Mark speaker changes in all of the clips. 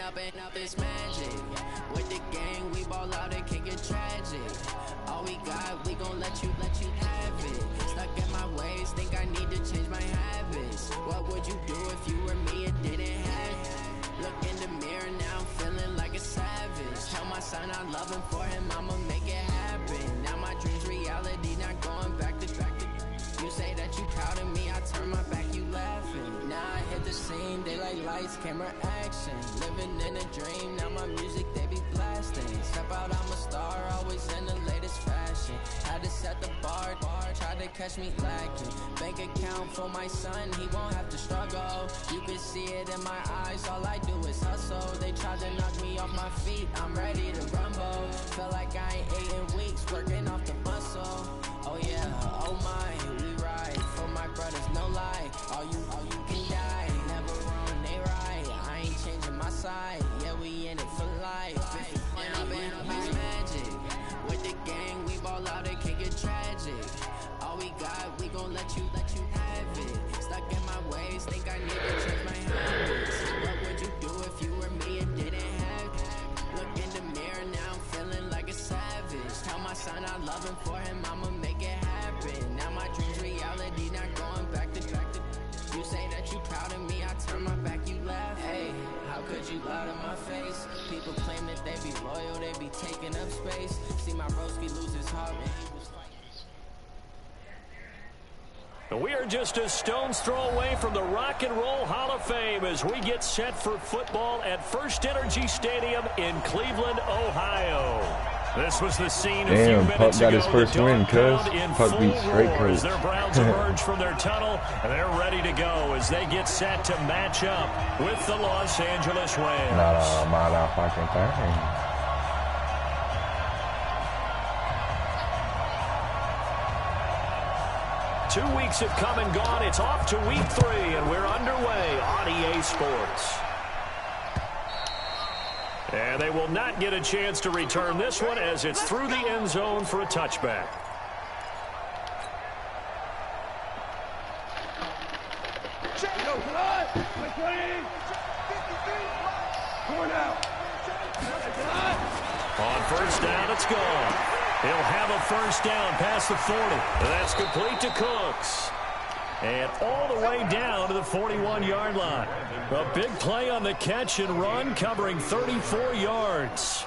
Speaker 1: up and up this magic. With the gang, we ball out, it can get tragic. All we got, we gon' let you have it. Stuck in my ways, think I need to change my habits. What would you do if you were me and didn't have it? Look in the mirror, now I'm feeling like a savage. Tell my son I love him, for him I'ma make it happen. Now my dream's reality, not going back to you say that you proud of me, I turn my back, you laughing. Now I hit the scene, daylight lights, camera action. Living in a dream, now my music they be blasting. Step out, I'm a star, always in the latest fashion. Had to set the bar, tried to catch me lacking. Bank account for my son, he won't have to struggle. You can see it in my eyes, all I do is hustle. They tried to knock me off my feet, I'm ready to rumble. Felt like I ain't ate in weeks, working off the muscle. Oh yeah, oh my, we ride for my brothers, no lie. All you can die, never wrong, they right. I ain't changing my side, yeah, we in it for life. If you want up and up, it's magic. With the gang, we ball out, it can get tragic. All we got, we gon' let you have it. Stuck in my ways, think I need to change my habits. What would you do if you were me and didn't have it? Look in the mirror, now I'm feeling like a savage. Tell my son I love him, for him I'ma make it happen. Now my dream's reality, not going back to you say that you proud of me, I turn my back, you laugh. Hey, how could you lie to my face? People claim that they be loyal, they be taking up space. See my broski lose his heart when he was fighting.
Speaker 2: We are just a stone's throw away from the Rock and Roll Hall of Fame as we get set for football at First Energy Stadium in Cleveland, Ohio. This was the scene a few minutes ago.
Speaker 3: Got his first win, cuz. Puck beat straight coach.
Speaker 2: Their Browns emerge from their tunnel, and they're ready to go as they get set to match up with the Los Angeles Rams.
Speaker 3: Not a mile fucking thing.
Speaker 2: 2 weeks have come and gone. It's off to week 3, and we're underway on EA Sports. And they will not get a chance to return this one as it's through the end zone for a touchback. On first down, it's gone. He'll have a first down past the 40. That's complete to Cooks. And all the way down to the 41-yard line. A big play on the catch and run, covering 34 yards.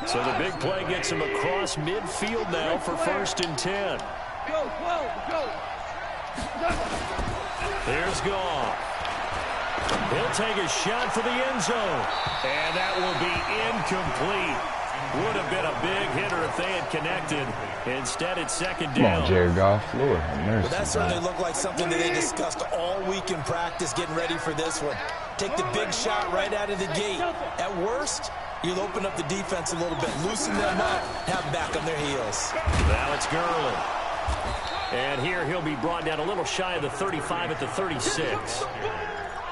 Speaker 2: So the big play gets him across midfield now for 1st and 10. Here's Goff. He'll take a shot for the end zone. And that will be incomplete. Would have been a big hitter if they had connected. Instead, it's 2nd down.
Speaker 3: Come on, Jared Goff. Lord,
Speaker 4: well, that certainly looked like something that they discussed all week in practice, getting ready for this one. Take the big shot right out of the gate. At worst, you'll open up the defense a little bit, loosen them up, have them back on their heels.
Speaker 2: Now it's Gurley. And here he'll be brought down a little shy of the 35 at the 36.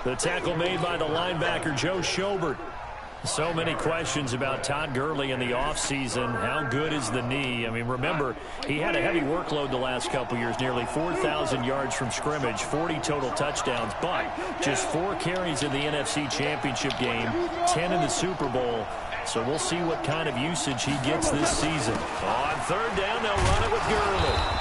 Speaker 2: The tackle made by the linebacker, Joe Schobert. So many questions about Todd Gurley in the offseason. How good is the knee? I mean, remember, he had a heavy workload the last couple years, nearly 4,000 yards from scrimmage, 40 total touchdowns, but just 4 carries in the NFC Championship game, 10 in the Super Bowl. So we'll see what kind of usage he gets this season. On 3rd down, they'll run it with Gurley.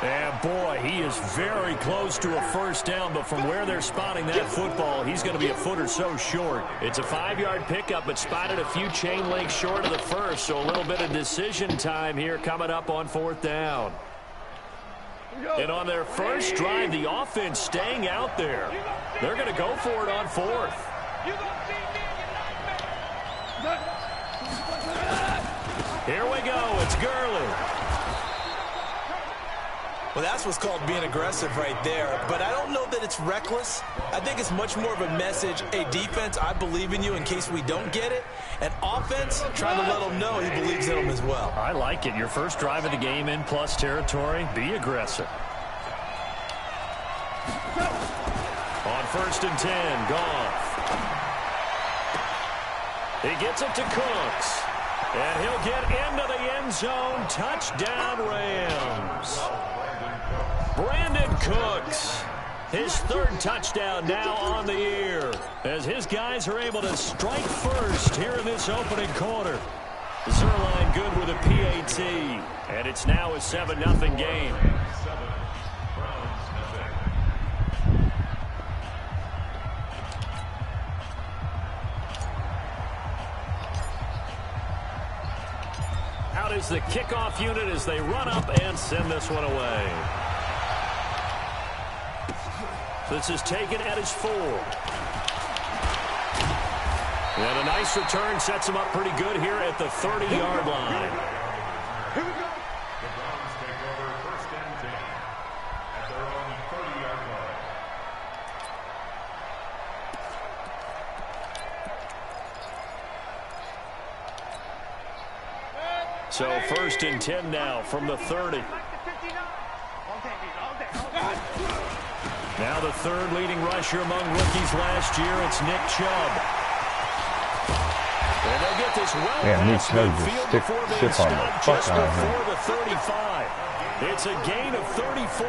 Speaker 2: And boy, he is very close to a first down, but from where they're spotting that football, he's going to be a foot or so short. It's a 5-yard pickup, but spotted a few chain links short of the first, so a little bit of decision time here coming up on 4th down. And on their first drive, the offense staying out there. They're going to go for it on 4th. Here we go. It's Gurley.
Speaker 4: Well, that's what's called being aggressive right there. But I don't know that it's reckless. I think it's much more of a message. Hey, defense, I believe in you in case we don't get it. And offense, trying to let them know he believes in them as well.
Speaker 2: I like it. Your first drive of the game in plus territory. Be aggressive. On 1st and 10, Goff. He gets it to Cooks. And he'll get into the end zone. Touchdown, Rams. Brandon Cooks His third touchdown now on the year, as his guys are able to strike first here in this opening quarter. Zerline good with a PAT, and it's now a 7-0 game. Out is the kickoff unit as they run up and send this one away. This is taken at his 4. And a nice return sets him up pretty good here at the 30-yard line.
Speaker 5: Here we go. The Browns take over 1st and 10 at their own 30-yard line.
Speaker 2: So 1st and 10 now from the 30. Now the third leading rusher among rookies last year, it's Nick Chubb. And they'll get this well past midfield before being stopped just before the 35. It's a gain of 34.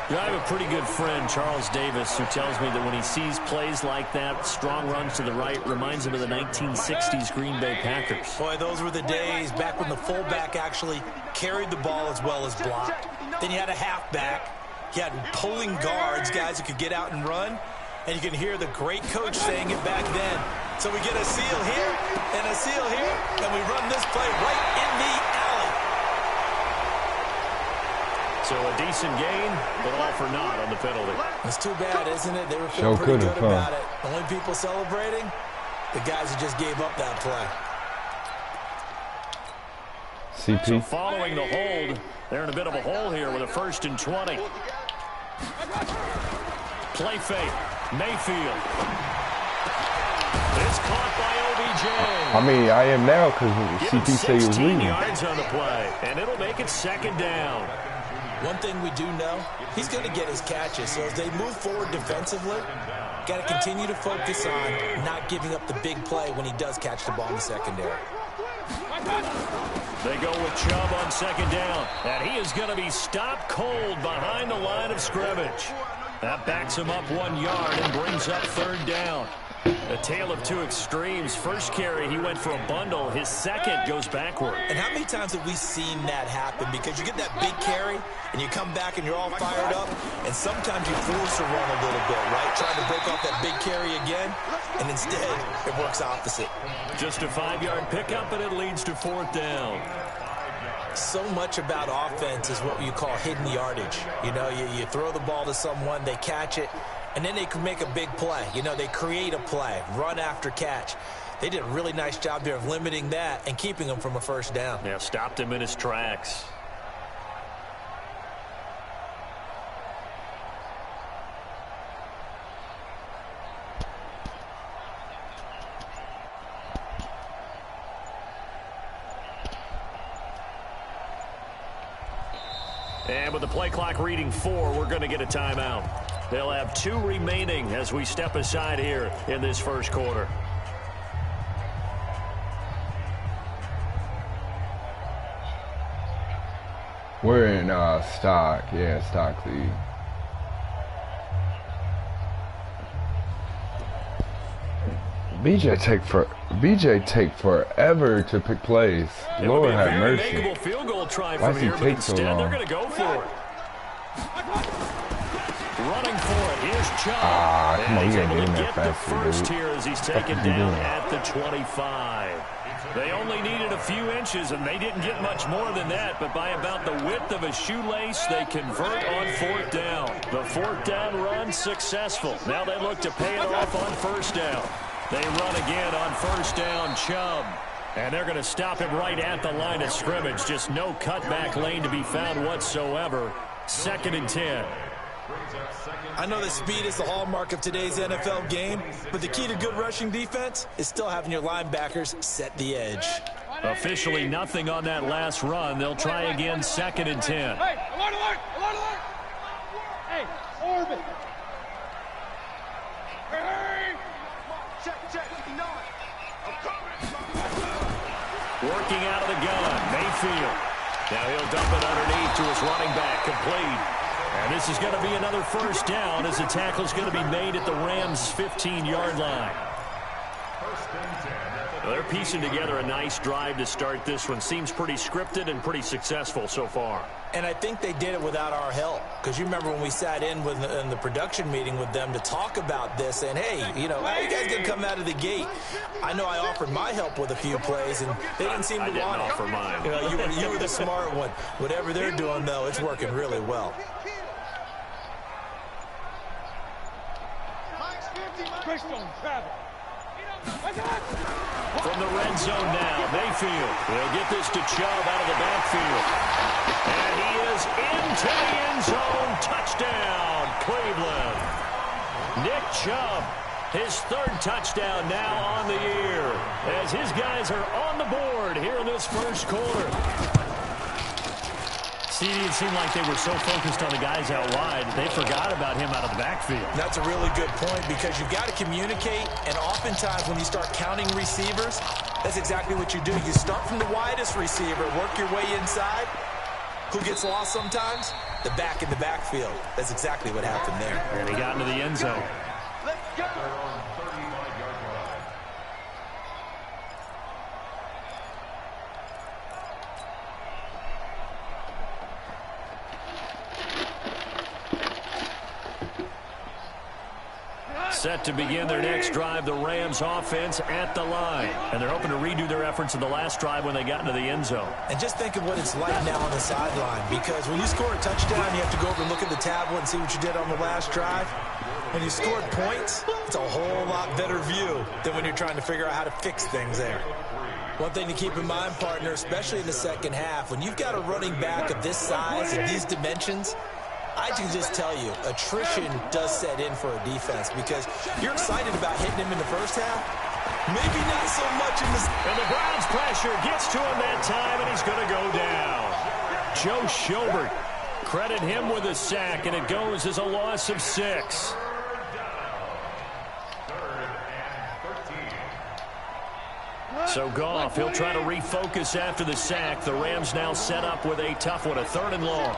Speaker 2: I have a pretty good friend, Charles Davis, who tells me that when he sees plays like that, strong runs to the right, reminds him of the 1960s Green Bay Packers.
Speaker 4: Boy, those were the days back when the fullback actually carried the ball as well as blocked. Then you had a halfback. You had pulling guards, guys who could get out and run. And you can hear the great coach saying it back then. So we get a seal here and a seal here, and we run this play right in the alley.
Speaker 2: So a decent gain, but all for naught on the penalty.
Speaker 4: It's too bad, isn't it? They were feeling pretty good about it. The only people celebrating, the guys who just gave up that play.
Speaker 3: CP.
Speaker 2: So following the hold, they're in a bit of a hole here with a 1st and 20. Play fake. Mayfield. It's caught by OBJ.
Speaker 3: I mean, I am now because CP said he was leaving.
Speaker 2: 16 yards on the play, and it'll make it 2nd down.
Speaker 4: One thing we do know, he's going to get his catches. So as they move forward defensively, got to continue to focus on not giving up the big play when he does catch the ball in the secondary.
Speaker 2: They go with Chubb on 2nd down, and he is going to be stopped cold behind the line of scrimmage. That backs him up 1 yard and brings up 3rd down. A tale of two extremes. First carry, he went for a bundle. His second goes backward.
Speaker 4: And how many times have we seen that happen? Because you get that big carry, and you come back and you're all fired up, and sometimes you force a run a little bit, right? Trying to break off that big carry again, and instead it works opposite.
Speaker 2: Just a 5-yard pickup, and it leads to 4th down.
Speaker 4: So much about offense is what you call hidden yardage. You know, you throw the ball to someone, they catch it, and then they can make a big play. You know, they create a play, run after catch. They did a really nice job there of limiting that and keeping him from a 1st down.
Speaker 2: Yeah, stopped him in his tracks. And with the play clock reading 4, we're going to get a timeout. They'll have 2 remaining as we step aside here in this 1st quarter.
Speaker 3: We're in stock. Yeah, stock league. BJ take forever to pick plays. Lord have mercy.
Speaker 2: Field goal try
Speaker 3: Why
Speaker 2: from
Speaker 3: does he
Speaker 2: here, but
Speaker 3: take so
Speaker 2: instead
Speaker 3: long?
Speaker 2: they're going to go for it. Running for it. Here's Chubb.
Speaker 3: Come on,
Speaker 2: he's
Speaker 3: you
Speaker 2: able
Speaker 3: gotta
Speaker 2: to
Speaker 3: get in
Speaker 2: get
Speaker 3: there
Speaker 2: the
Speaker 3: faster,
Speaker 2: first
Speaker 3: dude.
Speaker 2: here as he's
Speaker 3: What
Speaker 2: taken
Speaker 3: the fuck you
Speaker 2: down
Speaker 3: doing?
Speaker 2: at the 25. They only needed a few inches, and they didn't get much more than that, but by about the width of a shoelace, they convert on 4th down. The 4th down run successful. Now they look to pay it off on 1st down. They run again on 1st down, Chubb. And they're going to stop him right at the line of scrimmage. Just no cutback lane to be found whatsoever. 2nd and 10.
Speaker 4: I know that speed is the hallmark of today's NFL game, but the key to good rushing defense is still having your linebackers set the edge.
Speaker 2: Officially nothing on that last run. They'll try again 2nd and 10.
Speaker 5: Hey, alert, alert, alert, alert. Hey, orbit. Hey, check, 59. I'm coming.
Speaker 2: Working out of the gun, Mayfield. Now he'll dump it underneath to his running back, complete. And this is going to be another first down as the tackle is going to be made at the Rams' 15-yard line. Well, they're piecing together a nice drive to start this one. Seems pretty scripted and pretty successful so far.
Speaker 4: And I think they did it without our help. Because you remember when we sat in the production meeting with them to talk about this, and hey, you know, how you guys going to come out of the gate? I know I offered my help with a few plays, and they didn't seem to want it.
Speaker 2: I didn't offer mine.
Speaker 4: You know, you were the smart one. Whatever they're doing, though, it's working really well.
Speaker 2: From the red zone now, Mayfield will get this to Chubb out of the backfield. And he is into the end zone. Touchdown, Cleveland. Nick Chubb, his third touchdown now on the year, as his guys are on the board here in this first quarter. See, it seemed like they were so focused on the guys out wide, they forgot about him out of the backfield.
Speaker 4: That's a really good point, because you've got to communicate, and oftentimes when you start counting receivers, that's exactly what you do. You start from the widest receiver, work your way inside. Who gets lost sometimes? The back in the backfield. That's exactly what happened there.
Speaker 2: And he got into the end zone.
Speaker 5: Let's go. 35-yard line.
Speaker 2: Set to begin their next drive, the Rams offense at the line. And they're hoping to redo their efforts in the last drive when they got into the end zone.
Speaker 4: And just think of what it's like now on the sideline, because when you score a touchdown, you have to go over and look at the tablet and see what you did on the last drive. When you scored points, it's a whole lot better view than when you're trying to figure out how to fix things there. One thing to keep in mind, partner, especially in the second half, when you've got a running back of this size and these dimensions, I can just tell you, attrition does set in for a defense, because you're excited about hitting him in the first half. Maybe not so much in the...
Speaker 2: And the Browns pressure gets to him that time, and he's going to go down. Joe Schobert, credit him with a sack, and it goes as a loss of 6. So Goff, he'll try to refocus after the sack. The Rams now set up with a tough one, a 3rd and long.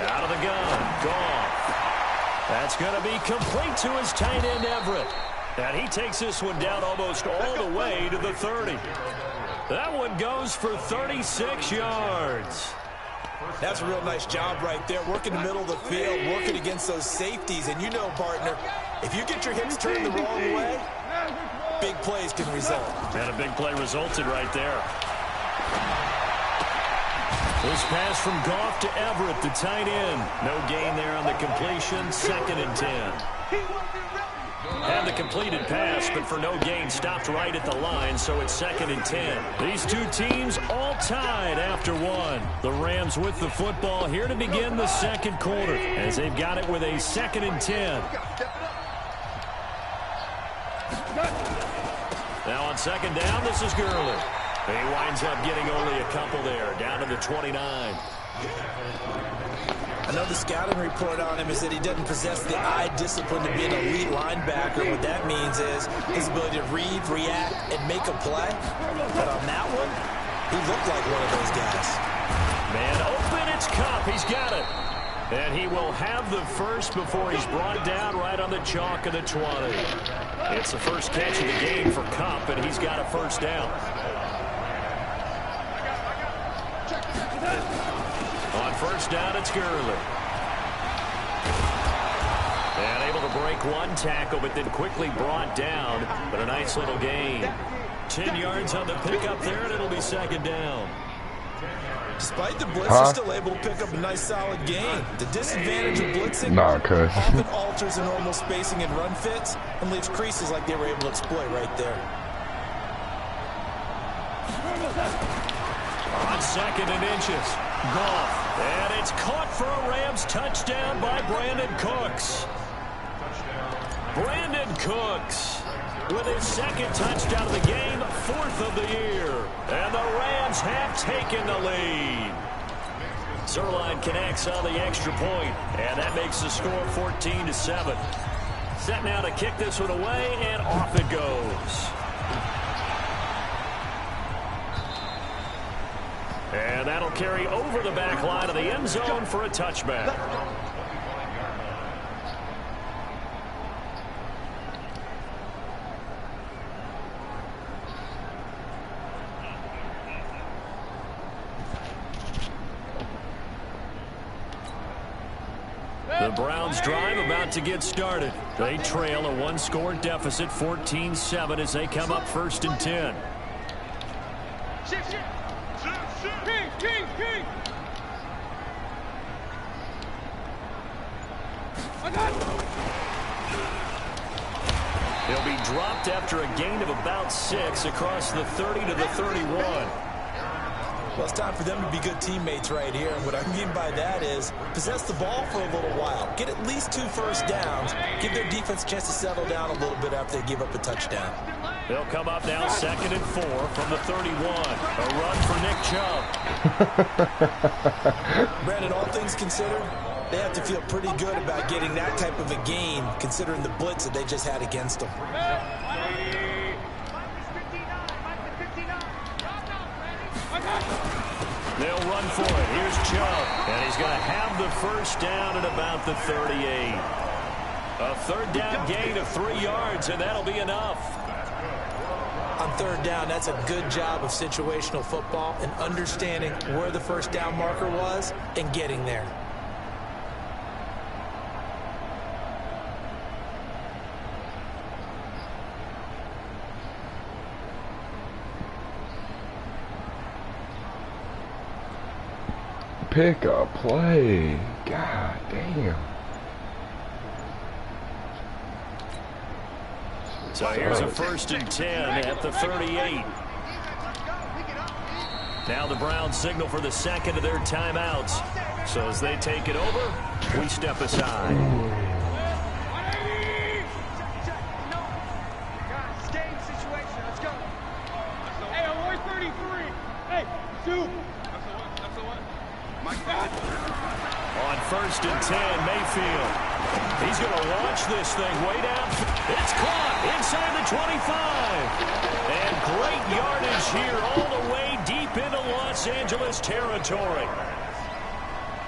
Speaker 2: Out of the gun, Goff. That's going to be complete to his tight end, Everett. And he takes this one down almost all the way to the 30. That one goes for 36 yards.
Speaker 4: That's a real nice job right there, working the middle of the field, working against those safeties. And you know, partner, if you get your hips turned the wrong way, big plays can result.
Speaker 2: And a big play resulted right there. This pass from Goff to Everett, the tight end. No gain there on the completion, 2nd and 10. And the completed pass, but for no gain, stopped right at the line, so it's 2nd and 10. These two teams all tied after one. The Rams with the football here to begin the second quarter, as they've got it with a 2nd and 10. Now on 2nd down, this is Gurley. He winds up getting only a couple there, down to the 29.
Speaker 4: I know the scouting report on him is that he doesn't possess the eye discipline to be an elite linebacker. What that means is his ability to read, react, and make a play. But on that one, he looked like one of those guys.
Speaker 2: Man open, it's Kupp. He's got it. And he will have the first before he's brought down right on the chalk of the 20. It's the first catch of the game for Kupp, and he's got a first down. On first down, it's Gurley. And able to break one tackle, but then quickly brought down. But a nice little gain. 10 yards on the pickup there, and it'll be 2nd down.
Speaker 4: Despite the blitz, they're still able to pick up a nice, solid gain. The disadvantage of blitzing often alters the normal spacing and run fits and leaves creases like they were able to exploit right there.
Speaker 2: On 2nd and inches, Goff. And it's caught for a Rams touchdown by Brandon Cooks. Brandon Cooks with his 2nd touchdown of the game, 4th of the year. And the Rams have taken the lead. Zerline connects on the extra point, and that makes the score 14-7. Set now to kick this one away, and off it goes. And that'll carry over the back line of the end zone for a touchback. The Browns drive about to get started. They trail a one-score deficit, 14-7, as they come up 1st and 10. He'll be dropped after a gain of about 6 across the 30 to the 31.
Speaker 4: Well, it's time for them to be good teammates right here. And what I mean by that is possess the ball for a little while. Get at least 2 first downs. Give their defense a chance to settle down a little bit after they give up a touchdown.
Speaker 2: They'll come up now 2nd and 4 from the 31. A run for Nick Chubb.
Speaker 4: Brandon, all things considered, they have to feel pretty good about getting that type of a gain considering the blitz that they just had against them.
Speaker 2: They'll run for it. Here's Chubb. And he's going to have the first down at about the 38. A 3rd down gain of 3 yards, and that'll be enough.
Speaker 4: On 3rd down, that's a good job of situational football and understanding where the first down marker was and getting there.
Speaker 3: Pick a play. God damn.
Speaker 2: So here's a 1st and 10 at the 38. Now the Browns signal for the 2nd of their timeouts. So as they take it over, we step aside. On 1st and 10, Mayfield. He's going to launch this thing way down. It's caught inside the 25. And great yardage here all the way deep into Los Angeles territory.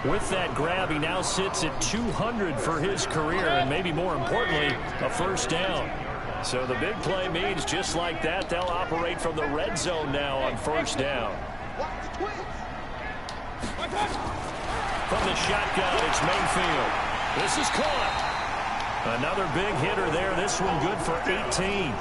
Speaker 2: With that grab, he now sits at 200 for his career, and maybe more importantly, a first down. So the big play means just like that, they'll operate from the red zone now on first down. From the shotgun, it's Mayfield. This is caught. Another big hitter there. This one good for 18.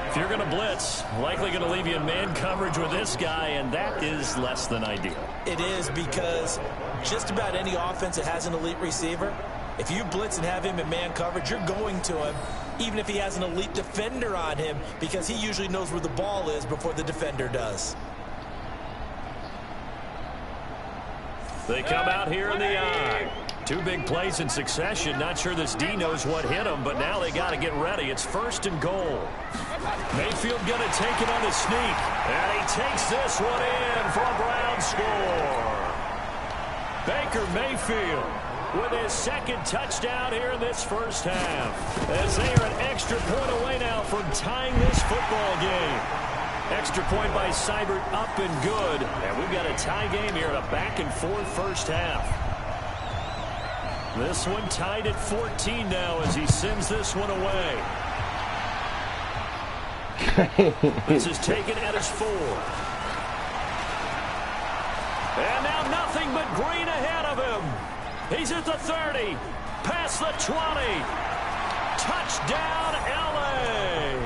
Speaker 2: If you're going to blitz, likely going to leave you in man coverage with this guy, and that is less than ideal.
Speaker 4: It is, because just about any offense that has an elite receiver, if you blitz and have him in man coverage, you're going to him, even if he has an elite defender on him, because he usually knows where the ball is before the defender does.
Speaker 2: They come out here in the eye. 2 big plays in succession. Not sure this D knows what hit him, but now they got to get ready. It's 1st and goal. Mayfield going to take it on the sneak. And he takes this one in for a Brown score. Baker Mayfield with his 2nd touchdown here in this first half. As they are an extra point away now from tying this football game. Extra point by Seibert up and good. And we've got a tie game here in a back-and-forth first half. This one tied at 14 now as he sends this one away. This is taken at his 4. And now nothing but green ahead of him. He's at the 30. Past the 20. Touchdown, L.A.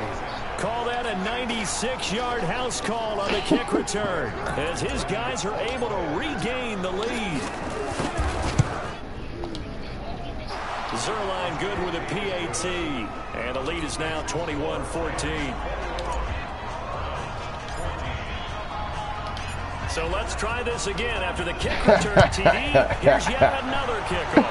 Speaker 2: Call that a 96-yard house call on the kick return as his guys are able to regain the lead. Zerline good with a PAT, and the lead is now 21-14. So let's try this again after the kick return, TD. Here's yet another kickoff.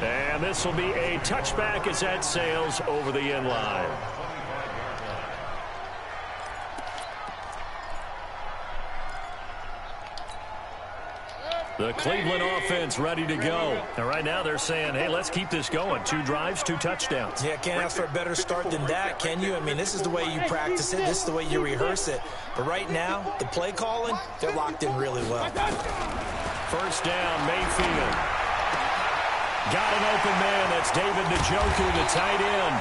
Speaker 2: And this will be a touchback as that sails over the end line. The Cleveland offense ready to go. And right now they're saying, hey, let's keep this going. 2 drives, 2 touchdowns.
Speaker 4: Yeah, can't ask for a better start than that, can you? I mean, this is the way you practice it. This is the way you rehearse it. But right now, the play calling, they're locked in really well.
Speaker 2: First down, Mayfield. Got an open man. That's David Njoku, the tight end.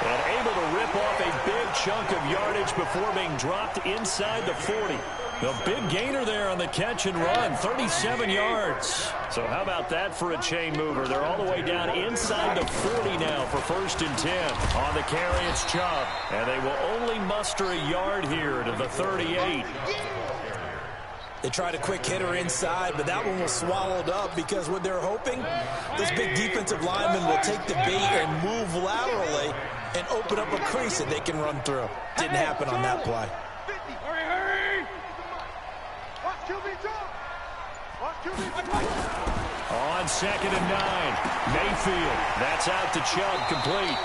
Speaker 2: And able to rip off a big chunk of yardage before being dropped inside the 40. The big gainer there on the catch and run, 37 yards. So how about that for a chain mover? They're all the way down inside the 40 now for 1st and 10. On the carry, it's Chubb. And they will only muster a yard here to the 38.
Speaker 4: They tried a quick hitter inside, but that one was swallowed up because what they're hoping, those big defensive linemen will take the bait and move laterally and open up a crease that they can run through. Didn't happen on that play.
Speaker 2: On 2nd and 9, Mayfield. That's out to Chubb, complete.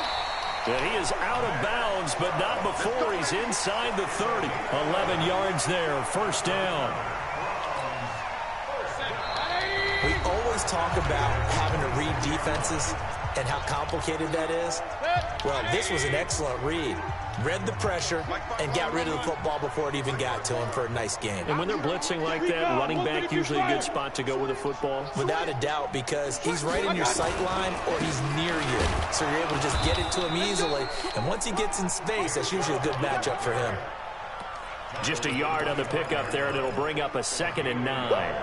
Speaker 2: And he is out of bounds, but not before he's inside the 30. 11 yards there, 1st down.
Speaker 4: We always talk about having to read defenses and how complicated that is. Well, this was an excellent read. Read the pressure and got rid of the football before it even got to him for a nice game.
Speaker 2: And when they're blitzing like that, running back usually a good spot to go with a football?
Speaker 4: Without a doubt, because he's right in your sight line or he's near you. So you're able to just get it to him easily. And once he gets in space, that's usually a good matchup for him.
Speaker 2: Just a yard on the pickup there, and it'll bring up a 2nd and 9.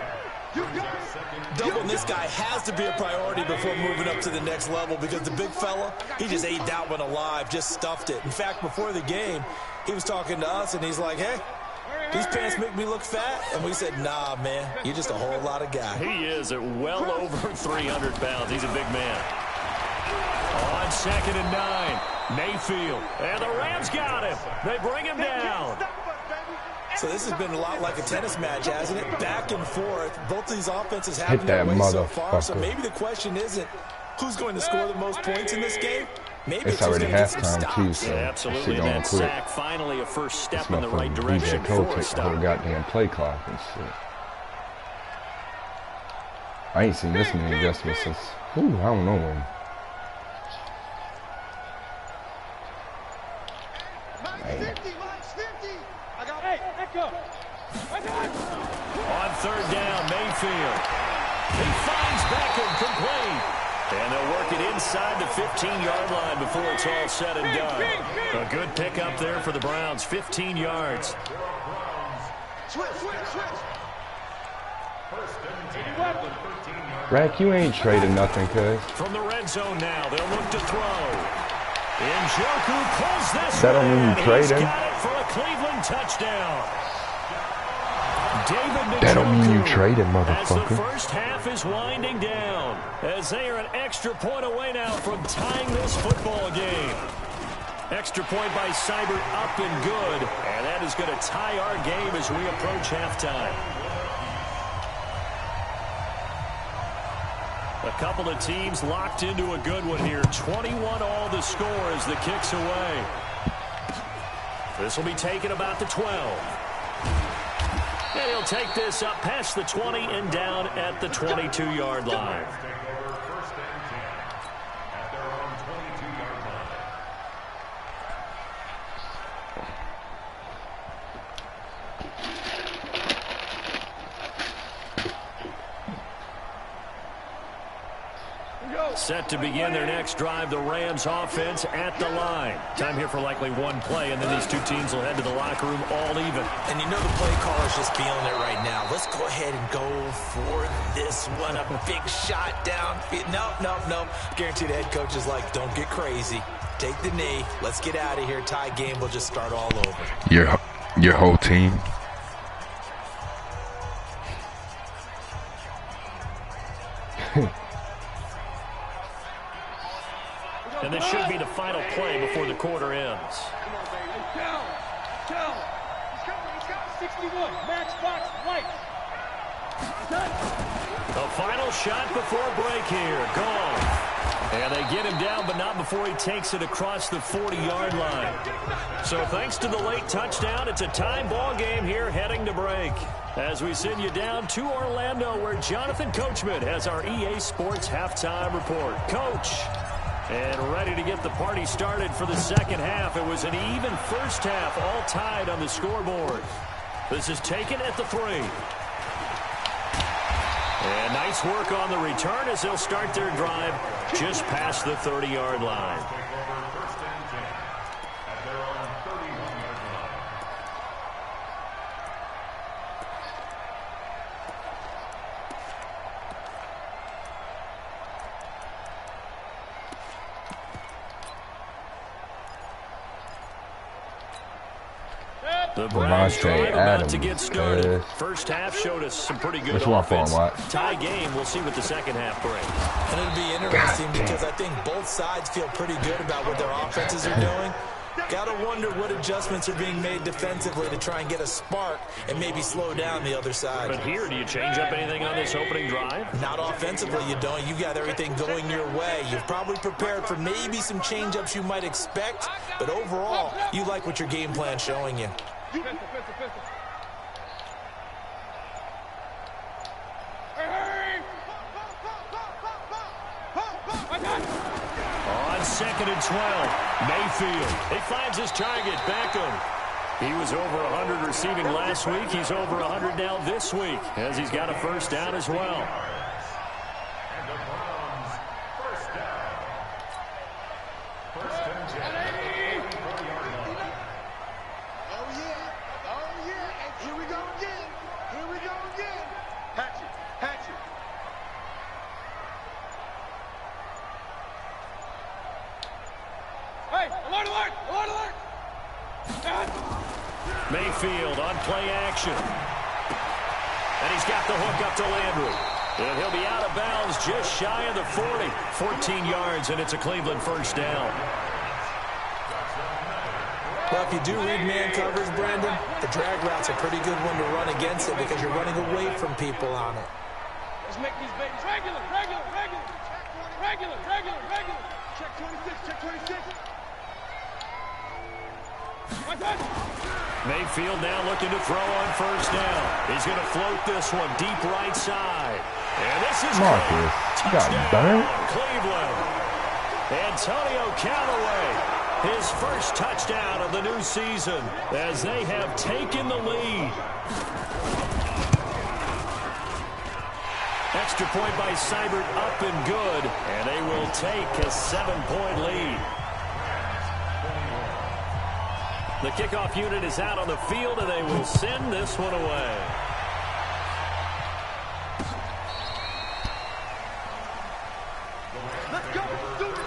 Speaker 4: Doubling this guy has to be a priority before moving up to the next level because the big fella, he just ate that one alive, just stuffed it. In fact, before the game, he was talking to us, and he's like, hey, these pants make me look fat. And we said, nah, man, you're just a whole lot of guy.
Speaker 2: He is at well over 300 pounds. He's a big man. On 2nd and 9, Mayfield. And the Rams got him. They bring him down.
Speaker 4: So this has been a lot like a tennis match, hasn't it? Back and forth. Both of these offenses have
Speaker 3: Hit that
Speaker 4: their way so far. So
Speaker 3: motherfucker.
Speaker 4: maybe the question isn't who's going to score the most points in this game. Maybe
Speaker 3: It's
Speaker 4: who's
Speaker 3: already
Speaker 4: going to get some
Speaker 3: halftime too,
Speaker 4: stops.
Speaker 3: so
Speaker 2: Yeah, absolutely.
Speaker 3: shit
Speaker 2: And
Speaker 3: going
Speaker 2: that
Speaker 3: quick.
Speaker 2: sack, finally a first step
Speaker 3: This
Speaker 2: in the right
Speaker 3: motherfucker
Speaker 2: direction
Speaker 3: BJ Cole
Speaker 2: for a
Speaker 3: take the whole
Speaker 2: stop.
Speaker 3: goddamn play clock and shit. I ain't seen this many adjustments since, I don't know when. Man.
Speaker 2: On 3rd down, Mayfield. He finds Beckham, complete. And they'll work it inside the 15-yard line before it's all said and done. A good pickup there for the Browns, 15 yards.
Speaker 3: Rack, you ain't traded nothing, cuz.
Speaker 2: From the red zone now, they'll look to throw. Njoku pulls this
Speaker 3: That don't mean you
Speaker 2: way,
Speaker 3: trade
Speaker 2: he's
Speaker 3: him.
Speaker 2: got it for a Cleveland touchdown. David
Speaker 3: That don't mean you
Speaker 2: Njoku,
Speaker 3: trade him,
Speaker 2: as the
Speaker 3: motherfucker.
Speaker 2: first half is winding down, as they are an extra point away now from tying this football game. Extra point by Seibert, up and good, and that is going to tie our game as we approach halftime. A couple of teams locked into a good one here. 21 all the score as the kick's away. This will be taken about the 12. And he'll take this up past the 20 and down at the 22-yard line. Set to begin their next drive, the Rams offense at the line. Time here for likely one play, and then these two teams will head to the locker room all even.
Speaker 4: And you know the play caller's just feeling it right now. Let's go ahead and go for this one. A big shot down. No. Guarantee the head coach is like, don't get crazy. Take the knee. Let's get out of here. Tie game. We'll just start all over.
Speaker 3: Your whole team.
Speaker 2: And this should be the final play before the quarter ends. The final shot before break here. Gone. And they get him down, but not before he takes it across the 40-yard line. So thanks to the late touchdown, it's a tie ball game here heading to break. As we send you down to Orlando, where Jonathan Coachman has our EA Sports halftime report. Coach, and ready to get the party started for the second half. It was an even first half, all tied on the scoreboard. This is taken at the 3. And nice work on the return as they'll start their drive just past the 30-yard line. The Browns drive about to get started. First half showed us some pretty good offense. Tie game. We'll see what the second half brings.
Speaker 4: And it'll be interesting because I think both sides feel pretty good about what their offenses are doing. Got to wonder what adjustments are being made defensively to try and get a spark and maybe slow down the other side.
Speaker 2: But here, do you change up anything on this opening drive?
Speaker 4: Not offensively, you don't. You got everything going your way. You've probably prepared for maybe some change-ups you might expect, but overall, you like what your game plan's showing you.
Speaker 2: On 2nd and 12, Mayfield. He finds his target, Beckham. He was over 100 receiving last week. He's over 100 now this week, as he's got a first down as well.
Speaker 5: And the Browns, first down. First and 10.
Speaker 6: Here we go again. Hatchet. Hey, alert!
Speaker 2: Mayfield on play action. And he's got the hook up to Landry. And he'll be out of bounds just shy of the 40. 14 yards, and it's a Cleveland first down.
Speaker 4: Well, if you do read man coverage, Brandon, the drag route's a pretty good one to run against it because you're running away from people on it.
Speaker 6: Let's make these babies regular. Check 26.
Speaker 2: Mayfield now looking to throw on first down. He's going to float this one deep right side. And this is touchdown, Cleveland. Antonio Callaway. His first touchdown of the new season as they have taken the lead. Extra point by Seibert up and good, and they will take a 7-point lead. The kickoff unit is out on the field, and they will send this one away.
Speaker 6: Let's go. Do this.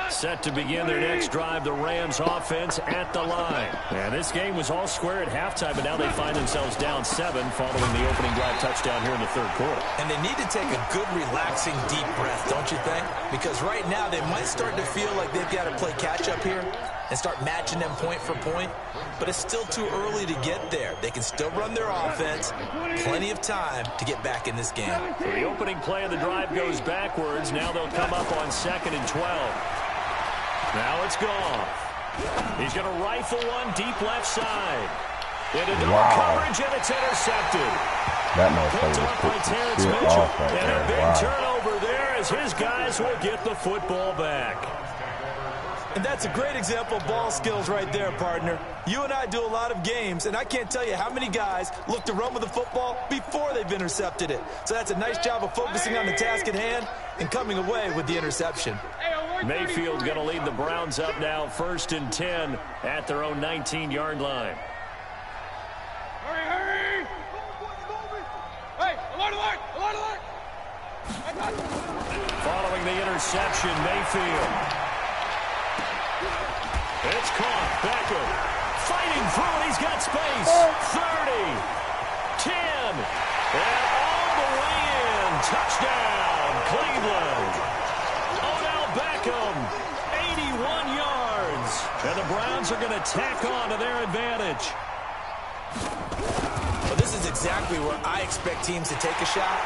Speaker 2: Set to begin their next drive, the Rams offense at the line. And this game was all square at halftime, but now they find themselves down 7 following the opening drive touchdown here in the third quarter.
Speaker 4: And they need to take a good, relaxing, deep breath, don't you think? Because right now they might start to feel like they've got to play catch-up here and start matching them point for point. But it's still too early to get there. They can still run their offense. Plenty of time to get back in this game.
Speaker 2: So the opening play of the drive goes backwards. Now they'll come up on 2nd and 12. Now it's Goff. He's going to rifle one deep left side. Into double coverage, and it's intercepted.
Speaker 3: That motherfucker
Speaker 2: Picked off by Terrence Mitchell. And a big turnover there as his guys will get the football back.
Speaker 4: And that's a great example of ball skills right there, partner. You and I do a lot of games, and I can't tell you how many guys look to run with the football before they've intercepted it. So that's a nice job of focusing on the task at hand and coming away with the interception.
Speaker 2: Mayfield going to lead the Browns up now, 1st and 10 at their own 19-yard line.
Speaker 6: Hurry! Hey, alert!
Speaker 2: Following the interception, Mayfield. It's caught. Beckham fighting through it. He's got space. 30, 10, and all the way in. Touchdown, Cleveland. Odell Beckham And the Browns are going to tack on to their advantage.
Speaker 4: Well, this is exactly where I expect teams to take a shot.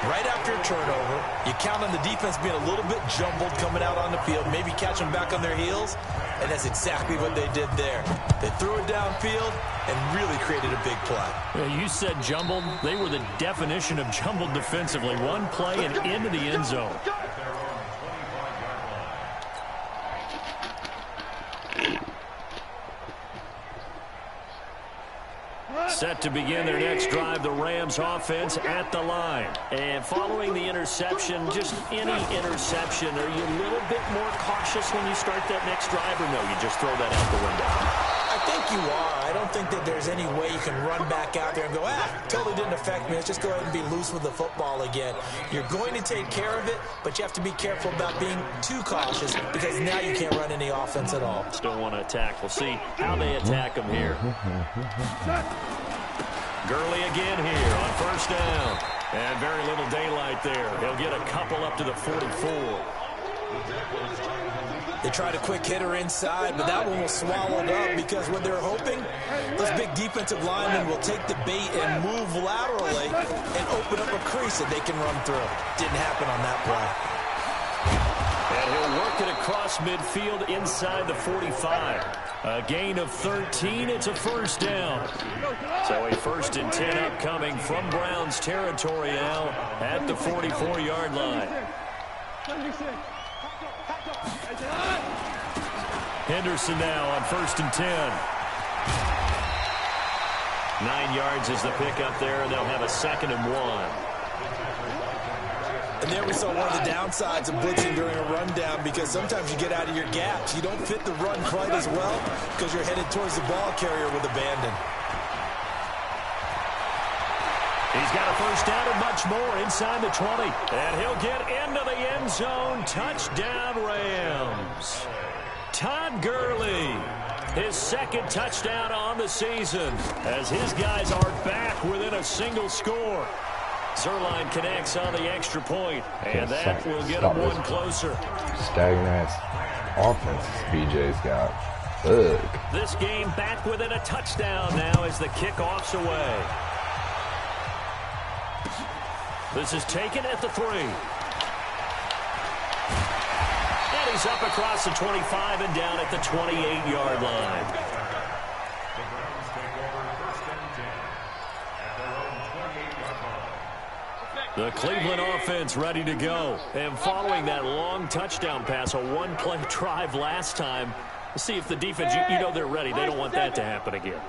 Speaker 4: Right after a turnover, you count on the defense being a little bit jumbled coming out on the field, maybe catch them back on their heels, and that's exactly what they did there. They threw it downfield and really created a big play.
Speaker 2: Yeah, you said jumbled. They were the definition of jumbled defensively. One play and into the end zone. Set to begin their next drive, the Rams offense at the line. And following the interception, just any interception, are you a little bit more cautious when you start that next drive, or no, you just throw that out the window?
Speaker 4: I think you are. I don't think that there's any way you can run back out there and go, totally didn't affect me. Let's just go ahead and be loose with the football again. You're going to take care of it, but you have to be careful about being too cautious because now you can't run any offense at all.
Speaker 2: Still want to attack. We'll see how they attack them here. Gurley again here on first down. And very little daylight there. He'll get a couple up to the 44.
Speaker 4: They tried a quick hitter inside, but that one was swallowed up because what they're hoping, those big defensive linemen will take the bait and move laterally and open up a crease that they can run through. Didn't happen on that play.
Speaker 2: And he'll work it across midfield inside the 45. A gain of 13. It's a first down. So a 1st and 10 upcoming from Browns territory now at the 44-yard line. Henderson now on 1st and 10. 9 yards is the pickup there, and they'll have a 2nd and 1.
Speaker 4: And there we saw one of the downsides of blitzing during a rundown because sometimes you get out of your gaps. You don't fit the run quite as well because you're headed towards the ball carrier with abandon.
Speaker 2: He's got a first down and much more inside the 20. And he'll get into the end zone. Touchdown, Rams. Todd Gurley, his 2nd touchdown on the season as his guys are back within a single score. Zerline connects on the extra point, and that will get him one closer.
Speaker 3: Stagnant offense BJ's got. Ugh.
Speaker 2: This game back within a touchdown now as the kickoff's away. This is taken at the 3. And he's up across the 25 and down at the 28-yard line. The Cleveland offense ready to go. And following that long touchdown pass, a one-play drive last time, we'll see if the defense, you know they're ready. They don't want that to happen again.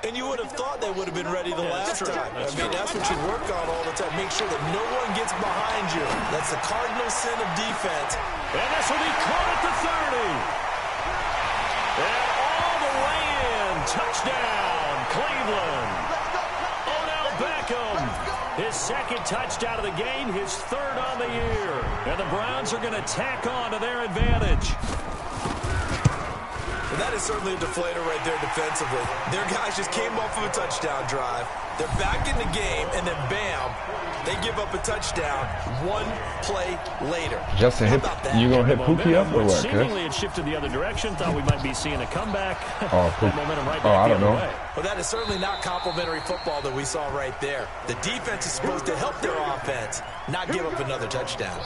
Speaker 4: And you would have thought they would have been ready the last time. That's what you work on all the time. Make sure that no one gets behind you. That's the cardinal sin of defense.
Speaker 2: And this will be caught at the 30. And all the way in. Touchdown, Cleveland. Odell Beckham. His 2nd touchdown of the game, his 3rd on the year. And the Browns are going to tack on to their advantage.
Speaker 4: And that is certainly a deflator right there defensively. Their guys just came off of a touchdown drive. They're back in the game, and then bam, they give up a touchdown one play later.
Speaker 3: Justin, you going to hit Pookie up or what?
Speaker 2: Seemingly it shifted the other direction. Thought we might be seeing a comeback.
Speaker 3: Oh,
Speaker 2: momentum right back the other way.
Speaker 4: Well, that is certainly not complimentary football that we saw right there. The defense is supposed to help their offense, not give up another touchdown.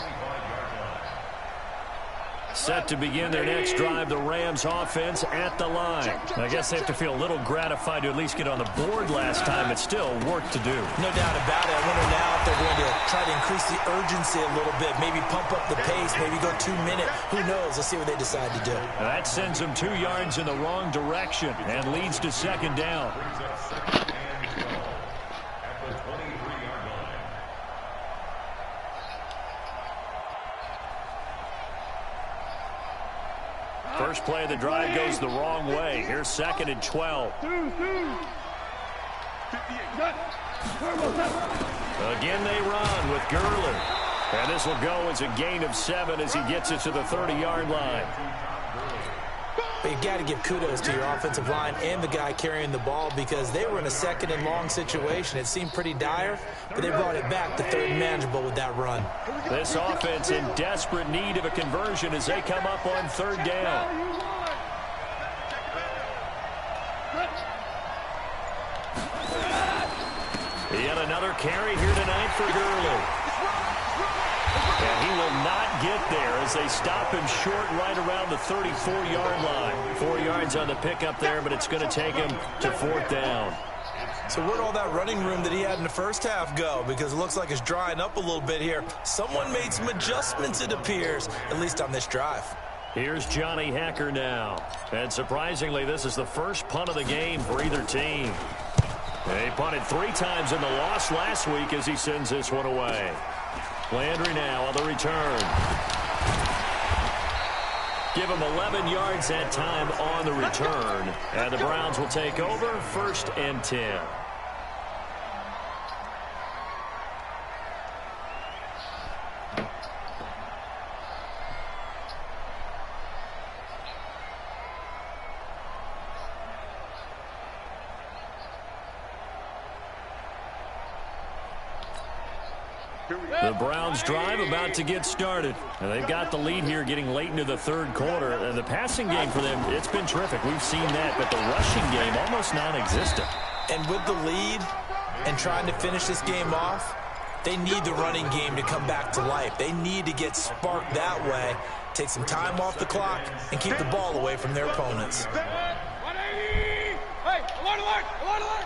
Speaker 2: Set to begin their next drive, the Rams offense at the line. I guess they have to feel a little gratified to at least get on the board last time. It's still work to do.
Speaker 4: No doubt about it. I wonder now if they're going to try to increase the urgency a little bit, maybe pump up the pace, maybe go 2 minutes. Who knows? Let's see what they decide to do.
Speaker 2: That sends them 2 yards in the wrong direction and leads to 2nd down. First play of the drive goes the wrong way. Here's 2nd and 12. Again they run with Gurley. And this will go as a gain of 7 as he gets it to the 30-yard line.
Speaker 4: But you got to give kudos to your offensive line and the guy carrying the ball because they were in a 2nd and long situation. It seemed pretty dire, but they brought it back to 3rd and manageable with that run.
Speaker 2: This offense in desperate need of a conversion as they come up on 3rd down. Yet another carry here tonight for Gurley. And he will not get there as they stop him short right around the 34-yard line. 4 yards on the pickup there, but it's going to take him to 4th down.
Speaker 4: So where'd all that running room that he had in the first half go? Because it looks like it's drying up a little bit here. Someone made some adjustments, it appears, at least on this drive.
Speaker 2: Here's Johnny Hacker now. And surprisingly, this is the first punt of the game for either team. They punted 3 times in the loss last week as he sends this one away. Landry now on the return. Give him 11 yards that time on the return. And the Browns will take over 1st and 10. The Browns drive about to get started. And they've got the lead here getting late into the 3rd quarter. And the passing game for them, it's been terrific. We've seen that, but the rushing game almost non-existent.
Speaker 4: And with the lead and trying to finish this game off, they need the running game to come back to life. They need to get sparked that way, take some time off the clock, and keep the ball away from their opponents.
Speaker 6: Hey, alert, alert, alert, alert.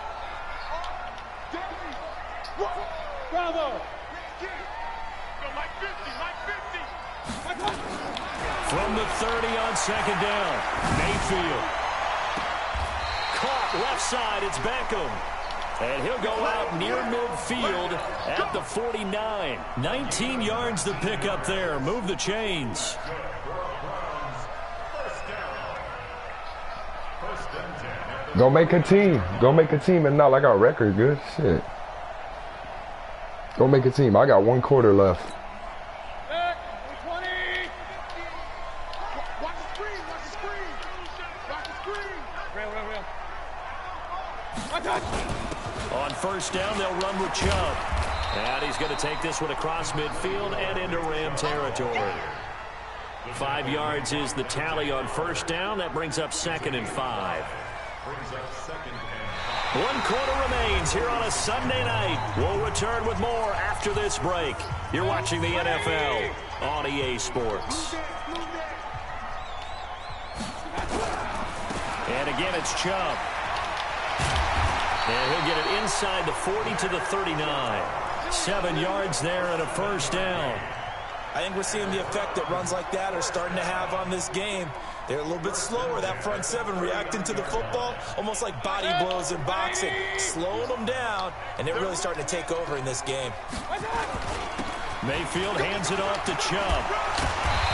Speaker 6: Bravo.
Speaker 2: From the 30 on 2nd down, Mayfield. Caught left side, it's Beckham. And he'll go out near midfield at the 49. 19 yards to pick up there. Move the chains.
Speaker 3: Go make a team. Go make a team and not like our record good. Shit. Go make a team. I got 1 quarter left.
Speaker 2: On 1st down, they'll run with Chubb. And he's going to take this one across midfield and into Ram territory. 5 yards is the tally on 1st down. That brings up 2nd and 5. 1 quarter remains here on a Sunday night. We'll return with more after this break. You're watching the NFL on EA Sports. And again, it's Chubb. And he'll get it inside the 40 to the 39. 7 yards there and a 1st down.
Speaker 4: I think we're seeing the effect that runs like that are starting to have on this game. They're a little bit slower, that front 7 reacting to the football, almost like body blows in boxing, slowing them down, and they're really starting to take over in this game.
Speaker 2: Mayfield hands it off to Chubb.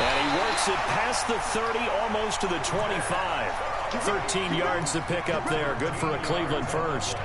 Speaker 2: And he works it past the 30, almost to the 25. 13 yards to pick up there. Good for a Cleveland first.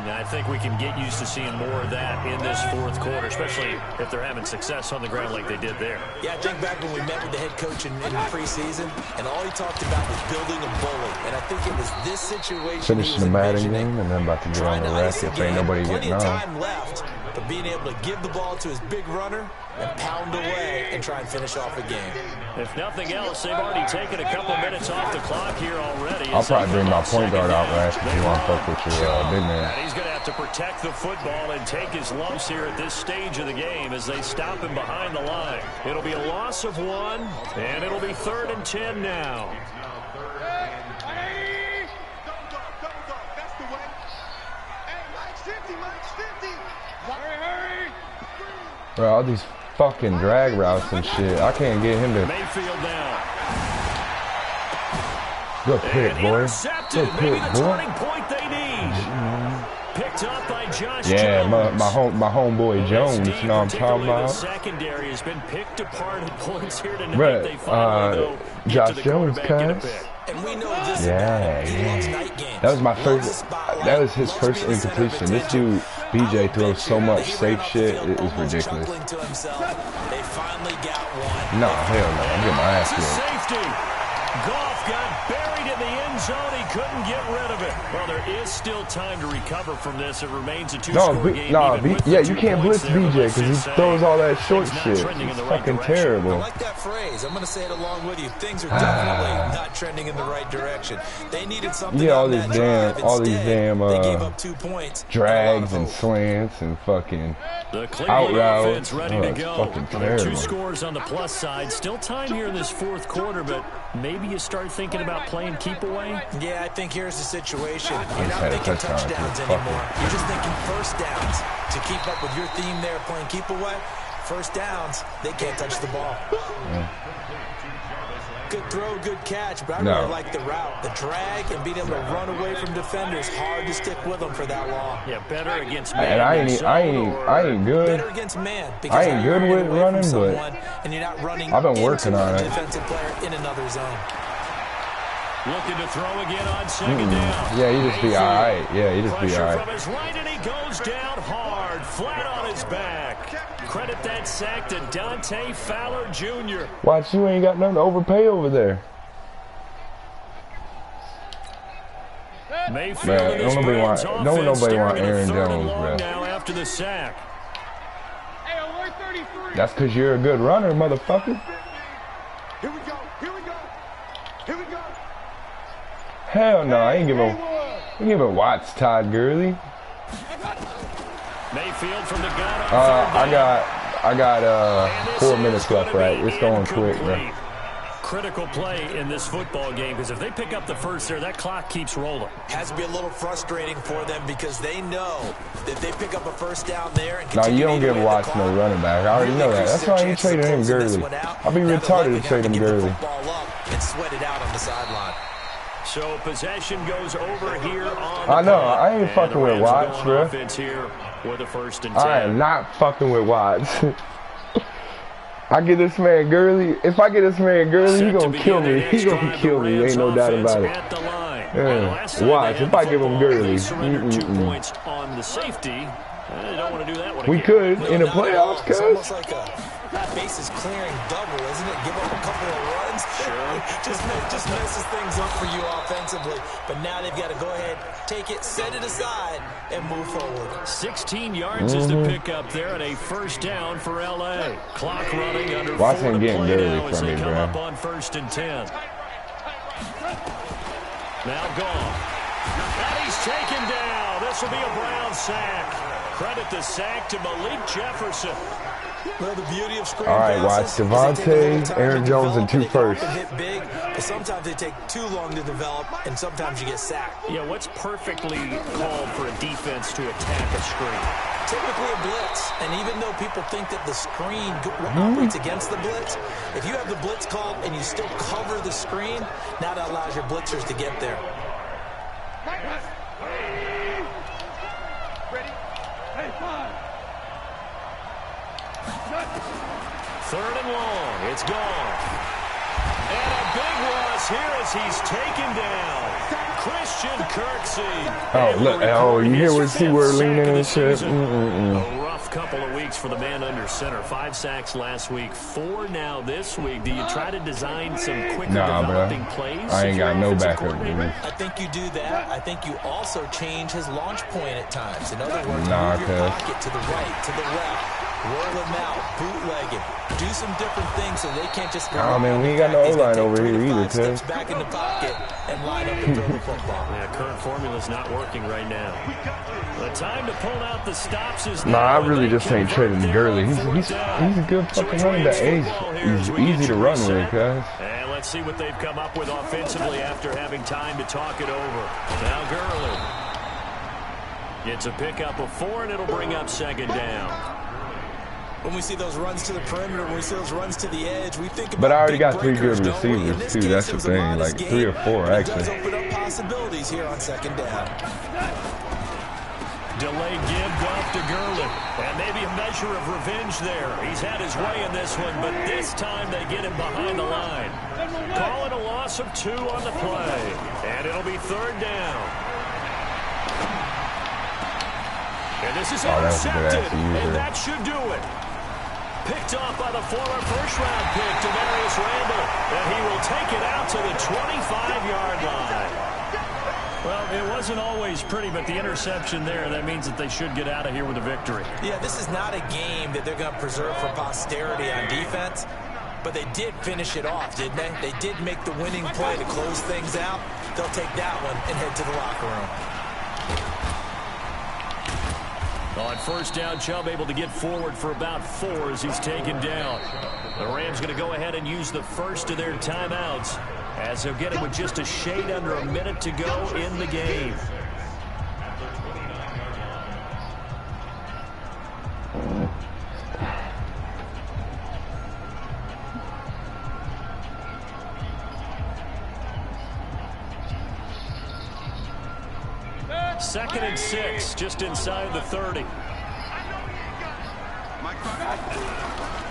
Speaker 2: And I think we can get used to seeing more of that in this 4th quarter, especially if they're having success on the ground like they did there.
Speaker 4: Yeah, I think back when we met with the head coach in preseason, and all he talked about was building a bully. And I think it was this situation.
Speaker 3: Finishing the Madden game and then about to get on the rack if ain't nobody getting on.
Speaker 4: Time left, but being able to give the ball to his big runner and pound away and try and finish off a game.
Speaker 2: If nothing else, they've already taken a couple minutes off the clock here already.
Speaker 3: I'll probably bring my point guard out, Rash, if you want to fuck with your big man.
Speaker 2: And he's going to have to protect the football and take his lumps here at this stage of the game as they stop him behind the line. It'll be a loss of 1, and it'll be 3rd and 10 now.
Speaker 6: Hey! That's the way. Hey, Mike's 50, Mike's 50. Hurry, hurry.
Speaker 3: Bro, all these fucking drag routes and shit. I can't get him to.
Speaker 2: Mayfield now.
Speaker 3: Good pick, boy. Good pick, boy.
Speaker 2: Turning point they need. Picked up by Josh
Speaker 3: Yeah,
Speaker 2: Jones.
Speaker 3: my homeboy Jones. You know what I'm talking
Speaker 2: The
Speaker 3: about?
Speaker 2: secondary has been picked apart at points here tonight.
Speaker 3: Bruh,
Speaker 2: They finally go get
Speaker 3: Josh
Speaker 2: to the
Speaker 3: Jones,
Speaker 2: quarterback, get a
Speaker 3: cuz.
Speaker 2: pick.
Speaker 4: And we know this
Speaker 3: Yeah,
Speaker 4: he loves night games.
Speaker 3: That was my
Speaker 4: Loves
Speaker 3: first.
Speaker 4: the spotlight,
Speaker 3: That was his
Speaker 4: loves
Speaker 3: first
Speaker 4: being the center of
Speaker 3: incompletion. This
Speaker 4: attention.
Speaker 3: dude, BJ, throws so much
Speaker 4: He ran
Speaker 3: safe
Speaker 4: off the
Speaker 3: shit.
Speaker 4: field
Speaker 3: It is
Speaker 4: almost
Speaker 3: ridiculous.
Speaker 4: chuckling to himself. They finally got one.
Speaker 3: No, hell no. I'm getting my ass
Speaker 2: It's a
Speaker 3: kicked.
Speaker 2: safety. Goff got buried in the end zone. He couldn't get rid of it. Well, there is still time to recover from this. It remains a two-score game.
Speaker 3: Yeah, you can't blitz BJ because he throws all that short shit. It's fucking terrible.
Speaker 4: I like that phrase. I'm going to say it along with you. Things are definitely not trending in the right direction. They needed something.
Speaker 3: Yeah, all
Speaker 4: on
Speaker 3: these
Speaker 4: that
Speaker 3: damn,
Speaker 4: drive.
Speaker 3: all these
Speaker 4: Instead,
Speaker 3: damn
Speaker 4: they gave up 2 points.
Speaker 3: drags and slants and fucking
Speaker 2: The
Speaker 3: out
Speaker 2: Cleveland
Speaker 3: routes.
Speaker 2: offense ready to go.
Speaker 3: Fucking
Speaker 2: There are 2
Speaker 3: terrible.
Speaker 2: scores on the plus side. Still time here in this 4th quarter, but maybe you start thinking about playing keep away.
Speaker 4: Yeah, I think here's the situation. You're
Speaker 3: just
Speaker 4: not
Speaker 3: had a
Speaker 4: thinking
Speaker 3: touchdown.
Speaker 4: touchdowns
Speaker 3: Fuck it.
Speaker 4: anymore. You're just thinking first downs. To keep up with your theme there, playing keep away, first downs, they can't touch the ball.
Speaker 3: Yeah.
Speaker 4: Good throw, good catch, but I
Speaker 3: No.
Speaker 4: really like the route. The drag and being able to run away from defenders, hard to stick with them for that long.
Speaker 2: Yeah, better against
Speaker 3: And
Speaker 2: man
Speaker 3: I
Speaker 2: than
Speaker 3: ain't
Speaker 2: zone
Speaker 3: good.
Speaker 4: Better against man. Because
Speaker 3: I ain't
Speaker 4: you're
Speaker 3: good
Speaker 4: running
Speaker 3: with
Speaker 4: away from
Speaker 3: running, but
Speaker 4: someone, and you're not running
Speaker 3: I've been
Speaker 4: into
Speaker 3: working on
Speaker 4: a
Speaker 3: it.
Speaker 4: defensive player in another zone.
Speaker 2: Looking to throw again on 2nd down.
Speaker 3: Yeah, he just be all right. Yeah, he just be
Speaker 2: Pressure
Speaker 3: all
Speaker 2: from
Speaker 3: right.
Speaker 2: his right, and he goes down hard, flat on his back. Credit that sack to Dante Fowler Jr.
Speaker 3: Watch, you ain't got nothing to overpay over there.
Speaker 2: Mayfield
Speaker 3: Man,
Speaker 2: and his
Speaker 3: don't nobody
Speaker 2: Browns
Speaker 3: want-
Speaker 2: offense
Speaker 3: don't nobody want
Speaker 2: staring at
Speaker 3: Aaron
Speaker 2: 3rd and
Speaker 3: Jones,
Speaker 2: long
Speaker 3: bro.
Speaker 2: now after the sack.
Speaker 6: Hey, alert 33.
Speaker 3: That's because you're a good runner, motherfucker.
Speaker 6: Here we go. Here we go. Here we go.
Speaker 3: Hell no, I ain't giving Watts Todd Gurley.
Speaker 2: Mayfield from the gun on 3rd down.
Speaker 3: I got
Speaker 2: And this
Speaker 3: 4
Speaker 2: is
Speaker 3: minutes left,
Speaker 2: gonna
Speaker 3: right?
Speaker 2: be
Speaker 3: It's going quick, bro.
Speaker 2: incomplete. Critical play in this football game, because if they pick up the first there, that clock keeps rolling.
Speaker 4: Has to be a little frustrating for them because they know that they pick up a first down there. And
Speaker 3: No, you
Speaker 4: continue
Speaker 3: don't
Speaker 4: to
Speaker 3: give
Speaker 4: win the
Speaker 3: Watts no
Speaker 4: clock.
Speaker 3: running back. I already
Speaker 4: Really
Speaker 3: know that.
Speaker 4: increases
Speaker 3: That's
Speaker 4: their
Speaker 3: why I ain't
Speaker 4: chances of
Speaker 3: trading him
Speaker 4: closing this
Speaker 3: Gurley.
Speaker 4: one out.
Speaker 3: I'll be
Speaker 4: Now they're
Speaker 3: retarded
Speaker 4: likely
Speaker 3: to trade him
Speaker 4: have to get the
Speaker 3: Gurley.
Speaker 4: football up and sweat it out on the sideline.
Speaker 2: So possession goes over here on the
Speaker 3: I know.
Speaker 2: punt.
Speaker 3: I ain't
Speaker 2: And
Speaker 3: fucking
Speaker 2: the
Speaker 3: with
Speaker 2: Rams are
Speaker 3: Watts,
Speaker 2: going
Speaker 3: bro.
Speaker 2: offense here with a 1st and 10.
Speaker 3: I am not fucking with Watts. I get this man Gurley. If I get this man Gurley, he
Speaker 2: Set to
Speaker 3: gonna
Speaker 2: begin
Speaker 3: kill
Speaker 2: their
Speaker 3: me.
Speaker 2: next
Speaker 3: He gonna
Speaker 2: drive,
Speaker 3: kill
Speaker 2: the
Speaker 3: me.
Speaker 2: Rams
Speaker 3: Ain't no doubt
Speaker 2: offense
Speaker 3: about it.
Speaker 2: at the line.
Speaker 3: Yeah.
Speaker 2: Well, last time
Speaker 3: Watch,
Speaker 2: they
Speaker 3: if
Speaker 2: had
Speaker 3: I
Speaker 2: the
Speaker 3: give him
Speaker 2: football,
Speaker 3: Gurley.
Speaker 2: they surrendered 2 points on the safety. They don't want to do that one
Speaker 3: We
Speaker 2: again.
Speaker 3: could in the
Speaker 4: Not at all.
Speaker 3: playoffs,
Speaker 4: It's almost
Speaker 3: cuz.
Speaker 4: like a bases clearing double, isn't it? Give up a couple of runs.
Speaker 2: Sure.
Speaker 4: just messes things up for you offensively. But now they've got to go ahead, take it, set it aside, and move forward.
Speaker 2: 16 yards is the pickup there at a 1st down for L.A. Clock running under
Speaker 3: Watch
Speaker 2: 4
Speaker 3: him
Speaker 2: to
Speaker 3: getting
Speaker 2: play
Speaker 3: dirty
Speaker 2: now as
Speaker 3: from
Speaker 2: they
Speaker 3: me,
Speaker 2: come
Speaker 3: bro.
Speaker 2: up on 1st and 10. Now gone. And he's taken down. This will be a Brown sack. Credit the sack to Malik Jefferson.
Speaker 4: Well, the beauty of screen
Speaker 3: All right,
Speaker 4: passes
Speaker 3: watch
Speaker 4: is they take a little
Speaker 3: Devontae,
Speaker 4: time
Speaker 3: Aaron
Speaker 4: to
Speaker 3: Jones, and
Speaker 4: develop,
Speaker 3: 2
Speaker 4: they can
Speaker 3: firsts.
Speaker 4: often hit big, but sometimes they take too long to develop, and sometimes you get sacked.
Speaker 2: Yeah, what's perfectly called for a defense to attack a screen?
Speaker 4: Typically a blitz, and even though people think that the screen operates against the blitz, if you have the blitz called and you still cover the screen, now that allows your blitzers to get there.
Speaker 6: Ready? Hey, 5.
Speaker 2: 3rd and long. It's gone. And a big loss here as he's taken down. Christian Kirksey.
Speaker 3: Oh, look. Oh, you hear what see where leaning and shit?
Speaker 2: A rough couple of weeks for the man under center. 5 sacks last week, 4 now this week. Do you try to design some quicker developing plays?
Speaker 3: I ain't got no backup.
Speaker 4: I think you do that. I think you also change his launch point at times. In other words,
Speaker 3: Nah,
Speaker 4: move your
Speaker 3: cuz.
Speaker 4: pocket to the right, to the left. Roll him out, bootleg him, do some different things so they can't just go.
Speaker 3: Oh, man, we ain't got no
Speaker 4: He's gonna
Speaker 3: O-line
Speaker 4: take
Speaker 3: over
Speaker 4: 3 to
Speaker 3: here
Speaker 4: 5
Speaker 3: either,
Speaker 4: steps
Speaker 3: cuz.
Speaker 4: back in the pocket and line up and throw the football.
Speaker 2: Yeah, current formula's not working right now. The time to pull out the stops is
Speaker 3: Nah, I
Speaker 2: now,
Speaker 3: really
Speaker 2: and they
Speaker 3: just ain't
Speaker 2: convert
Speaker 3: trading
Speaker 2: there
Speaker 3: Gurley.
Speaker 2: on
Speaker 3: He's
Speaker 2: 4th down.
Speaker 3: a good
Speaker 2: So
Speaker 3: fucking
Speaker 2: it's
Speaker 3: running back.
Speaker 2: Rams football here
Speaker 3: He's
Speaker 2: as we get
Speaker 3: easy to
Speaker 2: you
Speaker 3: run with,
Speaker 2: reset.
Speaker 3: cuz.
Speaker 2: And let's see what they've come up with offensively after having time to talk it over. Now Gurley. It's a pickup of 4, and it'll bring up 2nd down.
Speaker 4: When we see those runs to the perimeter, when we see those runs to the edge, we think about
Speaker 3: But I already
Speaker 4: big
Speaker 3: got 3
Speaker 4: breakers,
Speaker 3: good
Speaker 4: don't we? In
Speaker 3: receivers,
Speaker 4: this
Speaker 3: too.
Speaker 4: case,
Speaker 3: That's
Speaker 4: it
Speaker 3: the
Speaker 4: was a
Speaker 3: thing.
Speaker 4: modest
Speaker 3: Like 3 or
Speaker 4: gain,
Speaker 3: 4,
Speaker 4: but it does
Speaker 3: actually.
Speaker 4: open up possibilities here on 2nd down.
Speaker 2: Delay gibbed off to Gurley. And maybe a measure of revenge there. He's had his way in this one, but this time they get him behind the line. Call it a loss of 2 on the play. And it'll be 3rd down. And this is
Speaker 3: that was a good
Speaker 2: intercepted,
Speaker 3: ass user.
Speaker 2: and that should do it. Picked off by the former first-round pick, Demarius Randall, and he will take it out to the 25-yard line. Well, it wasn't always pretty, but the interception there, that means that they should get out of here with a victory.
Speaker 4: Yeah, this is not a game that they're going to preserve for posterity on defense. But they did finish it off, didn't they? They did make the winning play to close things out. They'll take that one and head to the locker room.
Speaker 2: On first down, Chubb able to get forward for about 4 as he's taken down. The Rams going to go ahead and use the first of their timeouts as they'll get it with just a shade under a minute to go in the game. Second and 6, just inside the 30.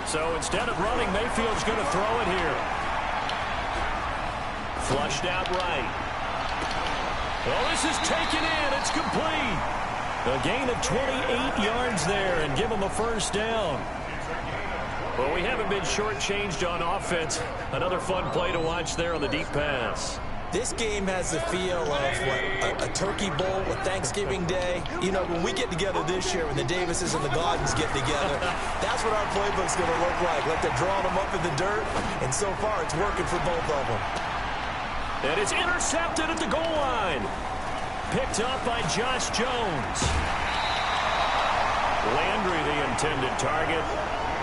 Speaker 2: So instead of running, Mayfield's going to throw it here. Flushed out right. Well, this is taken in. It's complete. A gain of 28 yards there and give them a first down. Well, we haven't been shortchanged on offense. Another fun play to watch there on the deep pass.
Speaker 4: This game has the feel of what a turkey bowl with Thanksgiving Day. You know, when we get together this year, when the Davises and the Gordons get together, that's what our playbook's going to look like. Like they're drawing them up in the dirt, and so far it's working for both of them.
Speaker 2: And it's intercepted at the goal line. Picked up by Josh Jones. Landry, the intended target.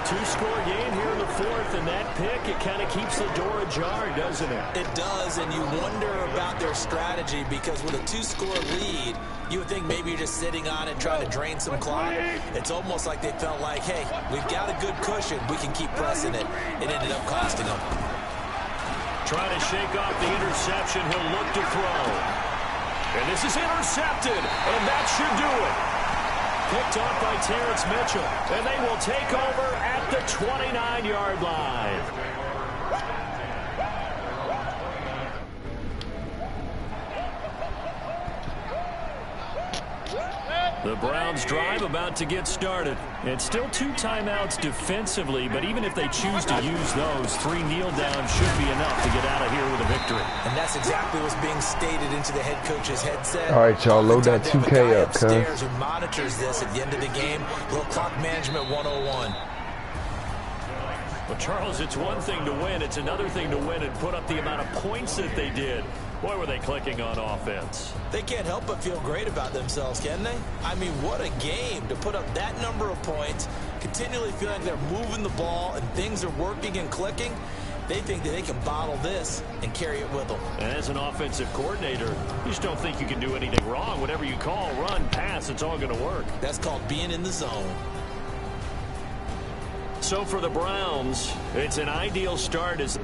Speaker 2: 2-score game here in the 4th, and that pick, it kind of keeps the door ajar, doesn't it?
Speaker 4: It does, and you wonder about their strategy because with a 2-score lead, you would think maybe you're just sitting on it trying to drain some clock. It's almost like they felt like, hey, we've got a good cushion. We can keep pressing it. It ended up costing them.
Speaker 2: Trying to shake off the interception. He'll look to throw. And this is intercepted, and that should do it. Picked off by Terrence Mitchell, and they will take over at the 29-yard line. The Browns drive about to get started. It's still 2 timeouts defensively, but even if they choose to use those, 3 kneel downs should be enough to get out of here with a victory.
Speaker 4: And that's exactly what's being stated into the head coach's headset.
Speaker 3: All right, y'all, load that 2K up,
Speaker 4: upstairs who monitors this at the end of the game. Little clock management 101.
Speaker 2: Well, Charles, it's one thing to win. It's another thing to win and put up the amount of points that they did. Boy, were they clicking on offense.
Speaker 4: They can't help but feel great about themselves, can they? I mean, what a game to put up that number of points, continually feel like they're moving the ball and things are working and clicking. They think that they can bottle this and carry it with them.
Speaker 2: And as an offensive coordinator, you just don't think you can do anything wrong. Whatever you call, run, pass, it's all going to work.
Speaker 4: That's called being in the zone.
Speaker 2: So for the Browns, it's an ideal start as